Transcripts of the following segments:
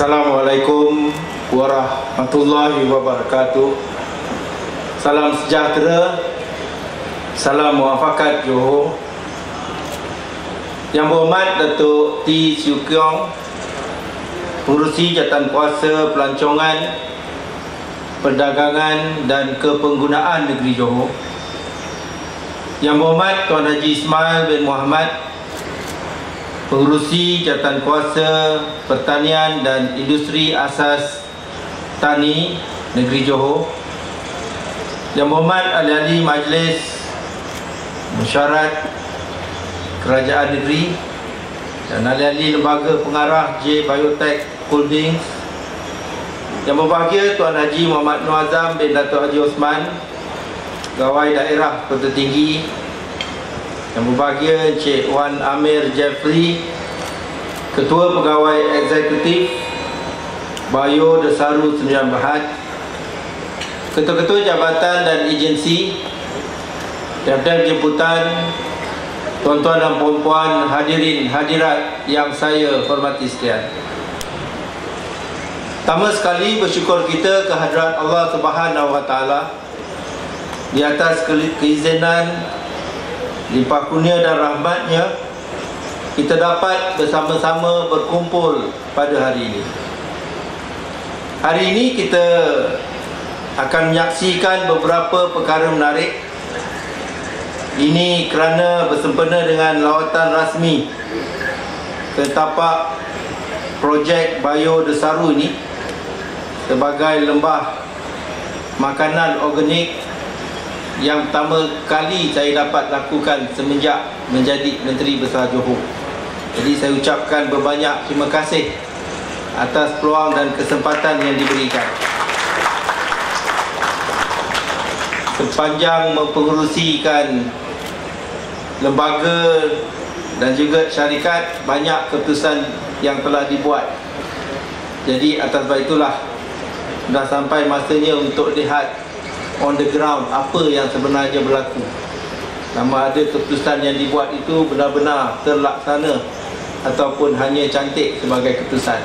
Assalamualaikum warahmatullahi wabarakatuh. Salam sejahtera, salam muafakat Johor. Yang berhormat Datuk T. Siu Keong, Pengerusi Jawatankuasa Pelancongan, Perdagangan dan Kepenggunaan Negeri Johor. Yang berhormat Tuan Haji Ismail bin Muhammad, Pengerusi Jawatankuasa Pertanian dan Industri Asas Tani Negeri Johor. Yang berhormat ahli-ahli Majlis Mesyuarat Kerajaan Negeri dan ahli-ahli Lembaga Pengarah J Biotech Holdings. Yang berbahagia Tuan Haji Muhammad Nur Azam bin Datuk Haji Osman, Pegawai Daerah Kota Tinggi. Yang berbahagia Encik Wan Amir Jeffrey, Ketua Pegawai Eksekutif Bayo Desaru Sembilan Berhad, Ketua-ketua Jabatan dan Agensi, Daftar Jemputan, tuan-tuan dan puan-puan, hadirin hadirat yang saya hormati sekalian. Pertama sekali bersyukur kita kehadrat Allah Subhanahu Wa Taala di atas keizinan, limpah kurnia dan rahmatnya kita dapat bersama-sama berkumpul pada hari ini. Hari ini kita akan menyaksikan beberapa perkara menarik. Ini kerana bersempena dengan lawatan rasmi ke tapak projek Bayo Desaru ini sebagai lembah makanan organik yang pertama kali saya dapat lakukan semenjak menjadi Menteri Besar Johor. Jadi saya ucapkan berbanyak terima kasih atas peluang dan kesempatan yang diberikan. Sepanjang mempengerusikan lembaga dan juga syarikat, banyak keputusan yang telah dibuat. Jadi atas sebab itulah dah sampai masanya untuk lihat on the ground apa yang sebenarnya berlaku. Nama ada keputusan yang dibuat itu benar-benar terlaksana ataupun hanya cantik sebagai keputusan.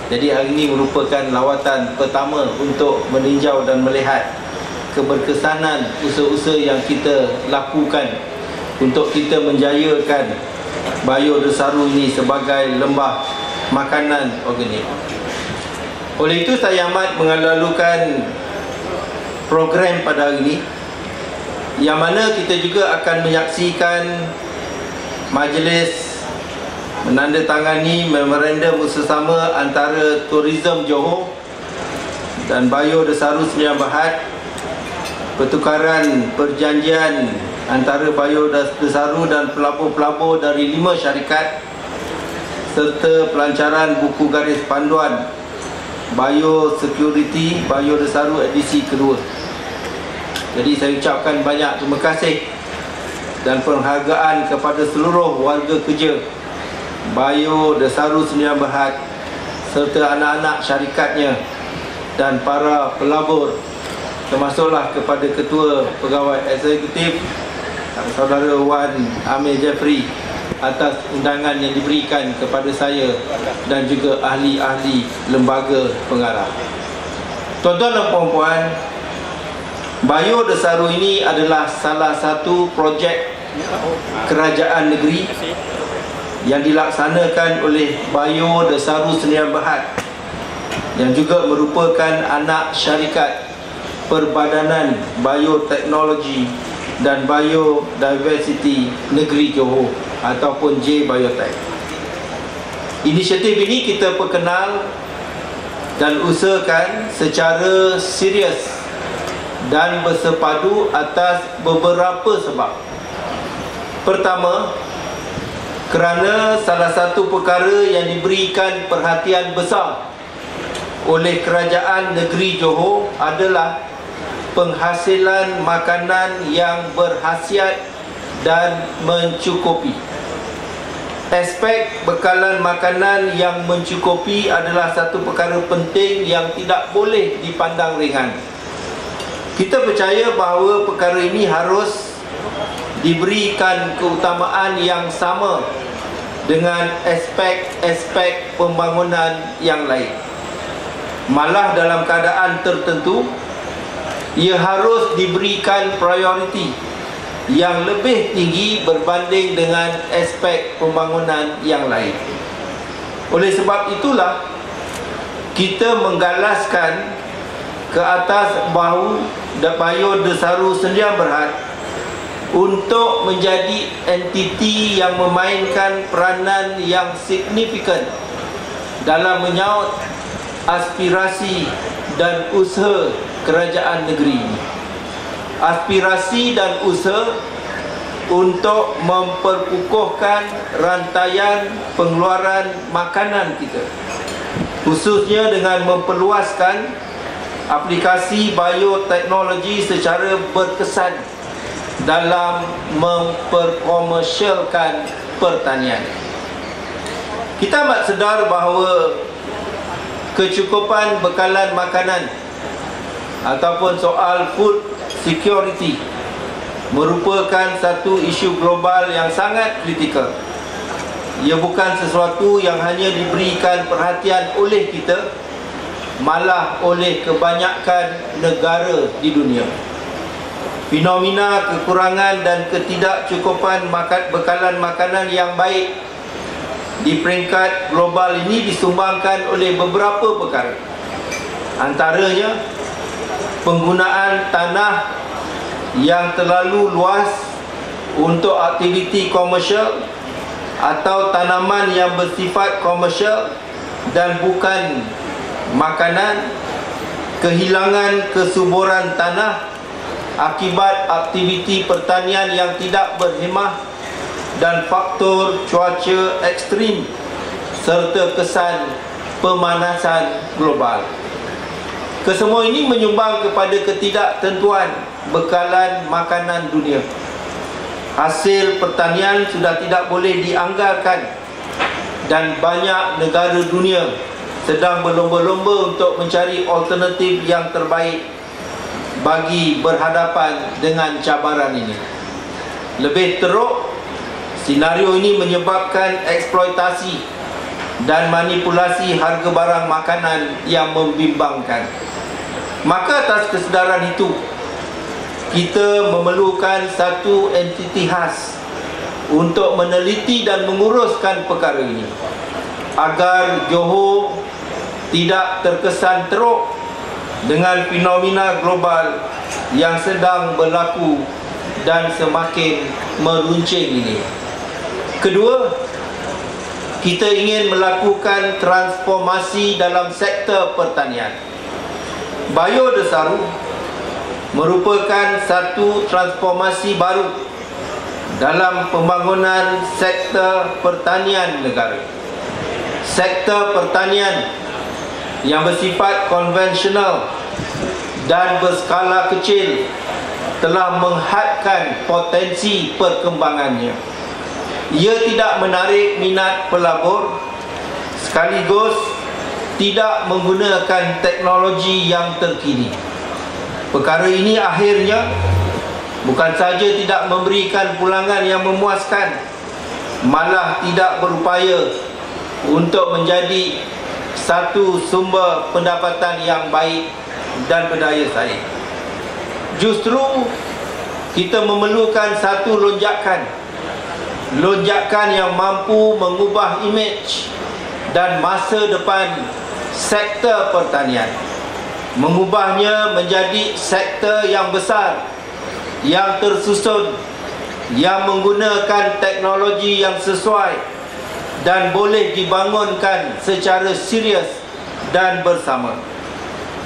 Jadi hari ini merupakan lawatan pertama untuk meninjau dan melihat keberkesanan usaha-usaha yang kita lakukan untuk kita menjayakan Bayo Desaru ini sebagai lembah makanan organik. Oleh itu saya amat mengalu-alukan program pada hari ini, yang mana kita juga akan menyaksikan majlis menandatangani memorandum bersama antara Tourism Johor dan Bayo Desaru Sembilan Berhad, pertukaran perjanjian antara Bayo Desaru dan pelabur-pelabur dari 5 syarikat, serta pelancaran buku garis panduan Bayo Security Bayo Desaru edisi kedua. Jadi saya ucapkan banyak terima kasih dan penghargaan kepada seluruh warga kerja Bayo Desaru Sembilan Berhad serta anak-anak syarikatnya dan para pelabur, termasuklah kepada Ketua Pegawai Eksekutif Saudara Wan Amir Jeffrey atas undangan yang diberikan kepada saya dan juga ahli-ahli lembaga pengarah. Tuan-tuan dan puan-puan, Bayo Desaru ini adalah salah satu projek kerajaan negeri yang dilaksanakan oleh Bayo Desaru Sembilan Berhad, yang juga merupakan anak syarikat Perbadanan Bioteknologi dan Biodiversity Negeri Johor ataupun J Biotech. Inisiatif ini kita perkenal dan usahakan secara serius dan bersepadu atas beberapa sebab. Pertama, kerana salah satu perkara yang diberikan perhatian besar oleh Kerajaan Negeri Johor adalah penghasilan makanan yang berkhasiat dan mencukupi. Aspek bekalan makanan yang mencukupi adalah satu perkara penting yang tidak boleh dipandang ringan. Kita percaya bahawa perkara ini harus diberikan keutamaan yang sama dengan aspek-aspek pembangunan yang lain. Malah dalam keadaan tertentu ia harus diberikan prioriti yang lebih tinggi berbanding dengan aspek pembangunan yang lain. Oleh sebab itulah kita menggalaskan ke atas bahu Bayodesaru Sendian Berhad untuk menjadi entiti yang memainkan peranan yang signifikan dalam menyaut aspirasi dan usaha kerajaan negeri ini. Aspirasi dan usaha untuk memperkukuhkan rantaian pengeluaran makanan kita, khususnya dengan memperluaskan aplikasi bioteknologi secara berkesan dalam memperkomersialkan pertanian. Kita amat sedar bahawa kecukupan bekalan makanan ataupun soal food security merupakan satu isu global yang sangat kritikal. Ia bukan sesuatu yang hanya diberikan perhatian oleh kita, malah oleh kebanyakan negara di dunia. Fenomena kekurangan dan ketidakcukupan bekalan makanan yang baik di peringkat global ini disumbangkan oleh beberapa perkara. Antaranya penggunaan tanah yang terlalu luas untuk aktiviti komersial atau tanaman yang bersifat komersial dan bukan makanan, kehilangan kesuburan tanah akibat aktiviti pertanian yang tidak berhemah, dan faktor cuaca ekstrim serta kesan pemanasan global. Kesemua ini menyumbang kepada ketidaktentuan bekalan makanan dunia. Hasil pertanian sudah tidak boleh dianggarkan dan banyak negara dunia sedang berlomba-lomba untuk mencari alternatif yang terbaik bagi berhadapan dengan cabaran ini. Lebih teruk, senario ini menyebabkan eksploitasi dan manipulasi harga barang makanan yang membimbangkan. Maka atas kesedaran itu, kita memerlukan satu entiti khas untuk meneliti dan menguruskan perkara ini, agar Johor tidak terkesan teruk dengan fenomena global yang sedang berlaku dan semakin meruncing ini. Kedua, kita ingin melakukan transformasi dalam sektor pertanian. Bayodesaru merupakan satu transformasi baru dalam pembangunan sektor pertanian negara. Sektor pertanian yang bersifat konvensional dan berskala kecil telah menghadkan potensi perkembangannya. Ia tidak menarik minat pelabur, sekaligus tidak menggunakan teknologi yang terkini. Perkara ini akhirnya bukan saja tidak memberikan pulangan yang memuaskan, malah tidak berupaya untuk menjadi satu sumber pendapatan yang baik dan berdaya saing. Justru kita memerlukan satu lonjakan yang mampu mengubah imej dan masa depan sektor pertanian, mengubahnya menjadi sektor yang besar, yang tersusun, yang menggunakan teknologi yang sesuai dan boleh dibangunkan secara serius dan bersama.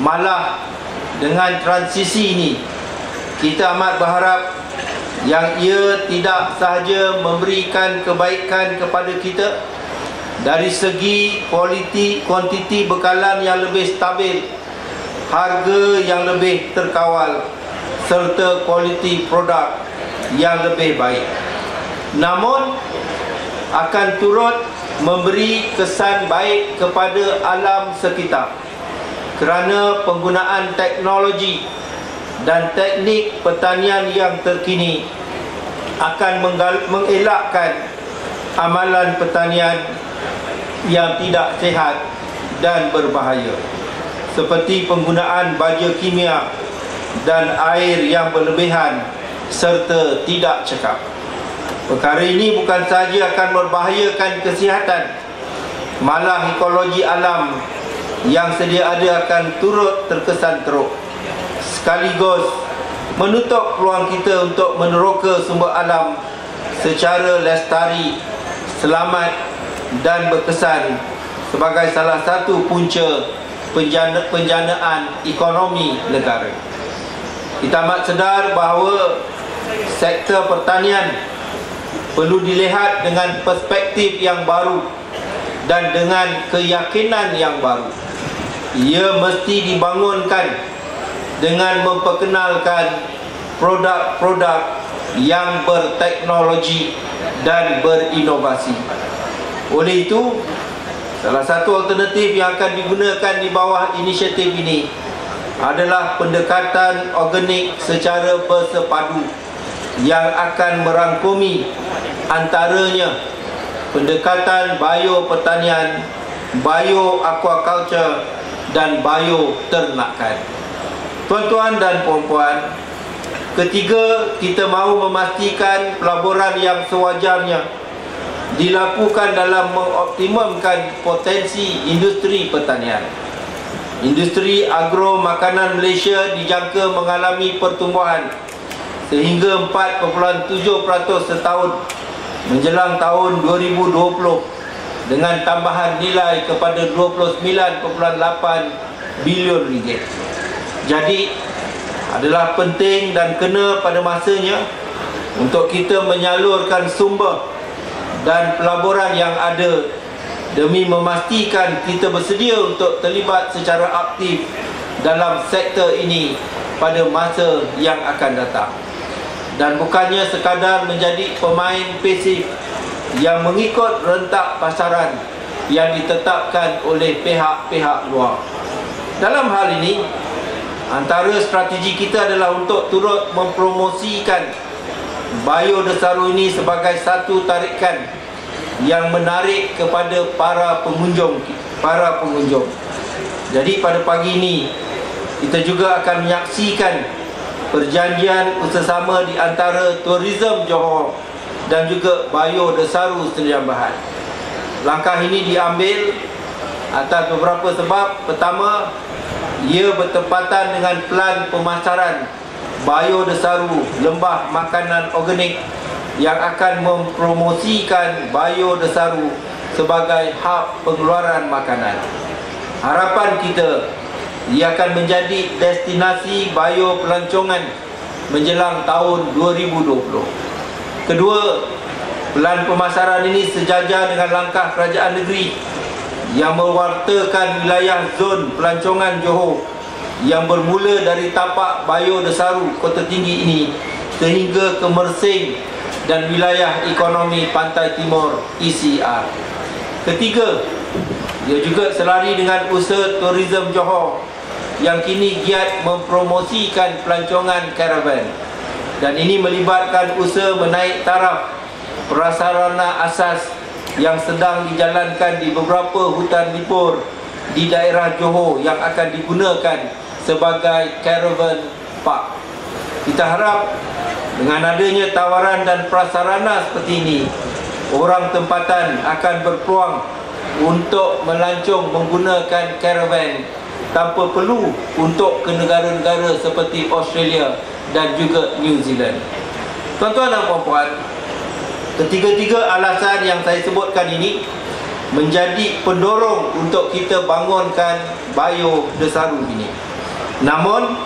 Malah dengan transisi ini, kita amat berharap yang ia tidak sahaja memberikan kebaikan kepada kita dari segi kuantiti bekalan yang lebih stabil, harga yang lebih terkawal, serta kualiti produk yang lebih baik, namun akan turut memberi kesan baik kepada alam sekitar, kerana penggunaan teknologi dan teknik pertanian yang terkini akan mengelakkan amalan pertanian yang tidak sihat dan berbahaya. seperti penggunaan baja kimia dan air yang berlebihan serta tidak cekap. Perkara ini bukan sahaja akan membahayakan kesihatan, malah ekologi alam yang sedia ada akan turut terkesan teruk, sekaligus menutup peluang kita untuk meneroka sumber alam secara lestari, selamat dan berkesan sebagai salah satu punca penjanaan ekonomi negara. Kita amat sedar bahawa sektor pertanian perlu dilihat dengan perspektif yang baru dan dengan keyakinan yang baru. Ia mesti dibangunkan dengan memperkenalkan produk-produk yang berteknologi dan berinovasi. Oleh itu, salah satu alternatif yang akan digunakan di bawah inisiatif ini adalah pendekatan organik secara bersepadu yang akan merangkumi antaranya pendekatan biopertanian, bioaquaculture dan bioternakan. Tuan-tuan dan puan-puan, ketiga, kita mahu memastikan pelaburan yang sewajarnya dilakukan dalam mengoptimumkan potensi industri pertanian. Industri agro makanan Malaysia dijangka mengalami pertumbuhan sehingga 4.7% setahun menjelang tahun 2020 dengan tambahan nilai kepada 29.8 bilion ringgit. Jadi adalah penting dan kena pada masanya untuk kita menyalurkan sumber dan pelaburan yang ada demi memastikan kita bersedia untuk terlibat secara aktif dalam sektor ini pada masa yang akan datang, dan bukannya sekadar menjadi pemain pasif yang mengikut rentak pasaran yang ditetapkan oleh pihak-pihak luar. Dalam hal ini, antara strategi kita adalah untuk turut mempromosikan Biodesaru ini sebagai satu tarikan yang menarik kepada para pengunjung. Jadi pada pagi ini kita juga akan menyaksikan perjanjian bersama di antara Tourism Johor dan juga Biodesaru Sdn Bhd. Langkah ini diambil atas beberapa sebab. Pertama, ia bertepatan dengan pelan pemasaran Biodesaru Lembah Makanan Organik yang akan mempromosikan Biodesaru sebagai hub pengeluaran makanan. Harapan kita, ia akan menjadi destinasi bio pelancongan menjelang tahun 2020. Kedua, pelan pemasaran ini sejajar dengan langkah kerajaan negeri yang mewartakan wilayah zon pelancongan Johor yang bermula dari tapak Biodesaru Kota Tinggi ini sehingga ke Mersing dan wilayah ekonomi Pantai Timur ECR. Ketiga, ia juga selari dengan usaha Tourism Johor yang kini giat mempromosikan pelancongan karavan, dan ini melibatkan usaha menaik taraf prasarana asas yang sedang dijalankan di beberapa hutan lipur di daerah Johor yang akan digunakan sebagai caravan park. Kita harap dengan adanya tawaran dan prasarana seperti ini, orang tempatan akan berpeluang untuk melancong menggunakan caravan tanpa perlu untuk ke negara-negara seperti Australia dan juga New Zealand. Tuan-tuan dan puan-puan, ketiga-tiga alasan yang saya sebutkan ini menjadi pendorong untuk kita bangunkan Biodesaru ini. Namun,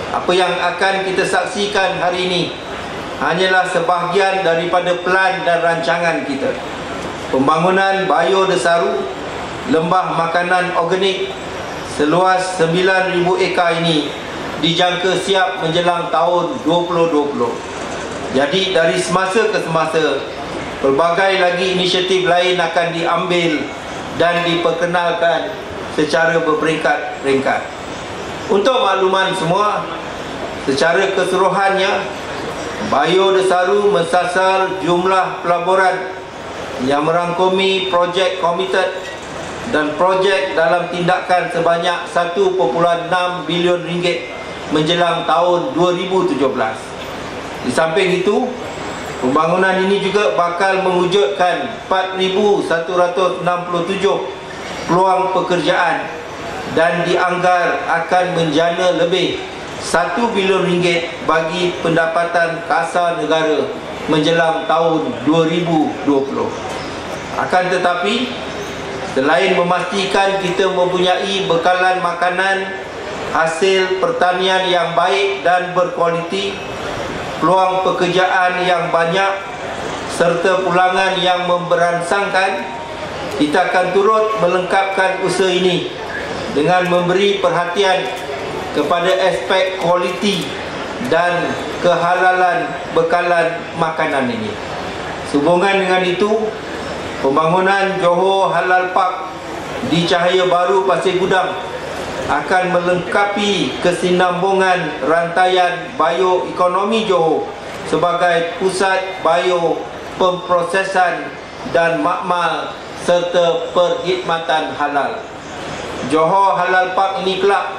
apa yang akan kita saksikan hari ini hanyalah sebahagian daripada pelan dan rancangan kita. Pembangunan Biodesaru Lembah Makanan Organik seluas 9,000 ekar ini dijangka siap menjelang tahun 2020. Jadi dari semasa ke semasa, pelbagai lagi inisiatif lain akan diambil dan diperkenalkan secara berperingkat-peringkat. Untuk makluman semua, secara keseluruhannya, Biodesaru mensasar jumlah pelaburan yang merangkumi projek komited dan projek dalam tindakan sebanyak 1.6 bilion ringgit menjelang tahun 2017. Di samping itu, pembangunan ini juga bakal mewujudkan 4,167 peluang pekerjaan dan dianggar akan menjana lebih 1 bilion ringgit bagi pendapatan kasar negara menjelang tahun 2020. Akan tetapi, selain memastikan kita mempunyai bekalan makanan hasil pertanian yang baik dan berkualiti, peluang pekerjaan yang banyak serta pulangan yang memberansangkan, kita akan turut melengkapkan usaha ini dengan memberi perhatian kepada aspek kualiti dan kehalalan bekalan makanan ini. Sehubungan dengan itu, pembangunan Johor Halal Park di Cahaya Baru Pasir Gudang akan melengkapi kesinambungan rantaian bioekonomi Johor sebagai pusat bio pemprosesan dan makmal serta perkhidmatan halal. Johor Halal Park ini kelak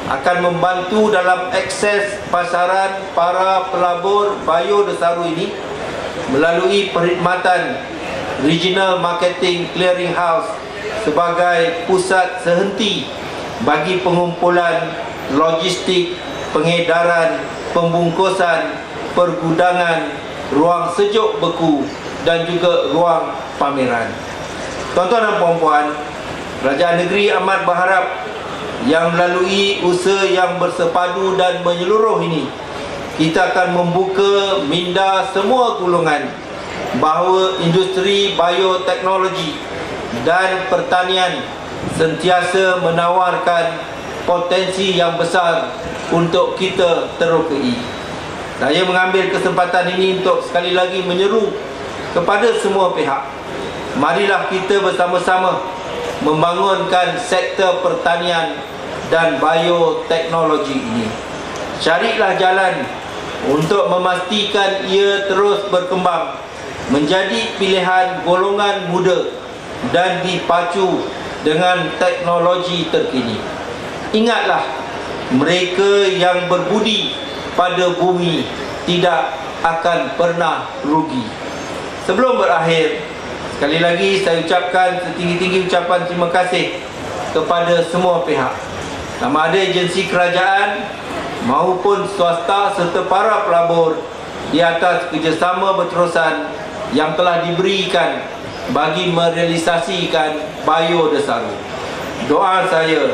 akan membantu dalam akses pasaran para pelabur biodesaru ini melalui perkhidmatan Regional Marketing Clearing House sebagai pusat sehenti bagi pengumpulan logistik, pengedaran, pembungkusan, pergudangan, ruang sejuk beku dan juga ruang pameran. Tuan-tuan dan puan-puan, Kerajaan Negeri amat berharap yang melalui usaha yang bersepadu dan menyeluruh ini, kita akan membuka minda semua golongan bahawa industri bioteknologi dan pertanian sentiasa menawarkan potensi yang besar untuk kita terokai. Saya mengambil kesempatan ini untuk sekali lagi menyeru kepada semua pihak, marilah kita bersama-sama membangunkan sektor pertanian dan bioteknologi ini. Carilah jalan untuk memastikan ia terus berkembang menjadi pilihan golongan muda dan dipacu dengan teknologi terkini. Ingatlah, mereka yang berbudi pada bumi tidak akan pernah rugi. Sebelum berakhir, sekali lagi saya ucapkan setinggi-tinggi ucapan terima kasih kepada semua pihak, sama ada agensi kerajaan maupun swasta serta para pelabur di atas kerjasama berterusan yang telah diberikan bagi merealisasikan biodesaru. Doa saya,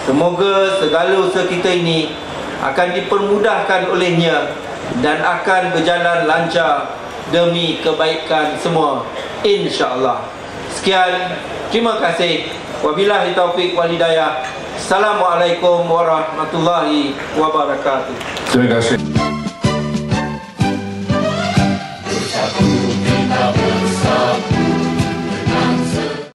semoga segala usaha kita ini akan dipermudahkan olehnya dan akan berjalan lancar demi kebaikan semua, insya-Allah. Sekian, terima kasih. Wabillahi taufik wal hidayah. Assalamualaikum warahmatullahi wabarakatuh. Terima kasih.